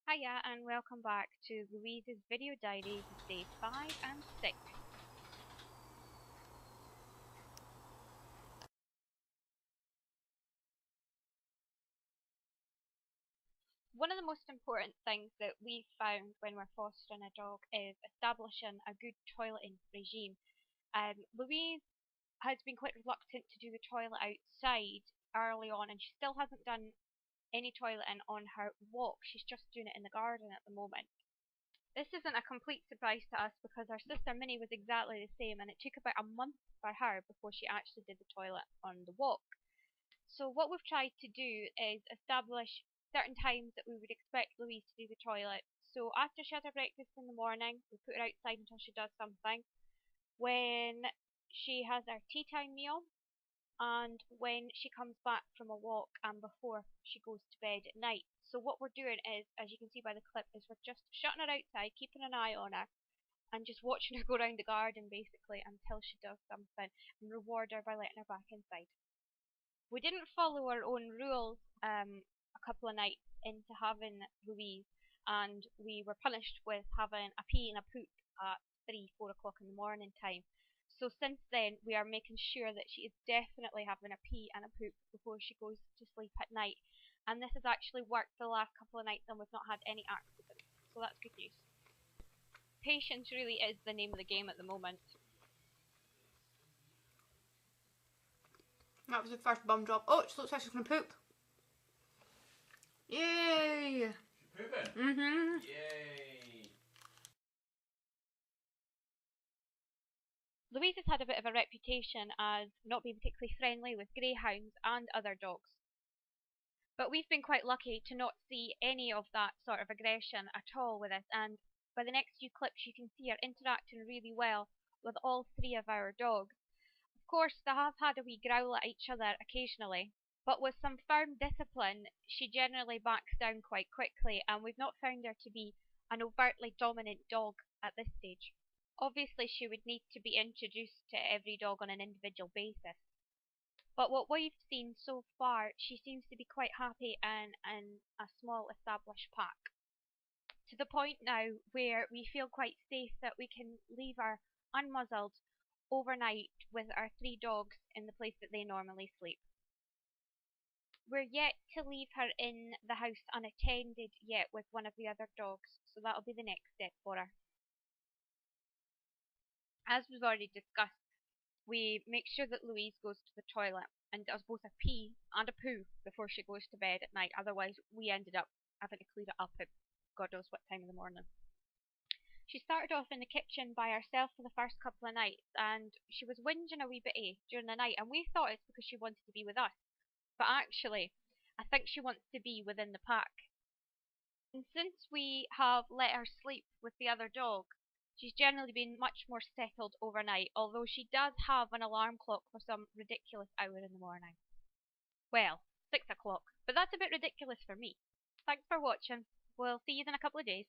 Hiya and welcome back to Louise's video diaries day 5 and 6. One of the most important things that we found when we're fostering a dog is establishing a good toileting regime. Louise has been quite reluctant to do the toilet outside early on, and she still hasn't done any toileting on her walk. She's just doing it in the garden at the moment. This isn't a complete surprise to us because our sister Minnie was exactly the same, and it took about a month for her before she actually did the toilet on the walk. So what we've tried to do is establish certain times that we would expect Louise to do the toilet. So after she has her breakfast in the morning, we put her outside until she does something. When she has her tea time meal, and when she comes back from a walk, and before she goes to bed at night. So what we're doing is, as you can see by the clip, is we're just shutting her outside, keeping an eye on her, and just watching her go around the garden basically until she does something, and reward her by letting her back inside. We didn't follow our own rules a couple of nights into having Louise, and we were punished with having a pee and a poop at 3, 4 o'clock in the morning time. So since then, we are making sure that she is definitely having a pee and a poop before she goes to sleep at night. And this has actually worked the last couple of nights, and we've not had any accidents. So that's good news. Patience really is the name of the game at the moment. That was the first bum drop. Oh, it looks like she's gonna poop. Yay! She pooping? Mm-hmm. Yay! Louise has had a bit of a reputation as not being particularly friendly with greyhounds and other dogs. But we've been quite lucky to not see any of that sort of aggression at all with us, and by the next few clips you can see her interacting really well with all three of our dogs. Of course, they have had a wee growl at each other occasionally, but with some firm discipline, she generally backs down quite quickly, and we've not found her to be an overtly dominant dog at this stage. Obviously, she would need to be introduced to every dog on an individual basis. But what we've seen so far, she seems to be quite happy in a small established pack. To the point now where we feel quite safe that we can leave her unmuzzled overnight with our three dogs in the place that they normally sleep. We're yet to leave her in the house unattended yet with one of the other dogs, so that'll be the next step for her. As we've already discussed, we make sure that Louise goes to the toilet and does both a pee and a poo before she goes to bed at night. Otherwise, we ended up having to clear it up at God knows what time in the morning. She started off in the kitchen by herself for the first couple of nights, and she was whinging a wee bit during the night, and we thought it's because she wanted to be with us. But actually, I think she wants to be within the pack. And since we have let her sleep with the other dog, she's generally been much more settled overnight, although she does have an alarm clock for some ridiculous hour in the morning. Well, 6 o'clock, but that's a bit ridiculous for me. Thanks for watching. We'll see you in a couple of days.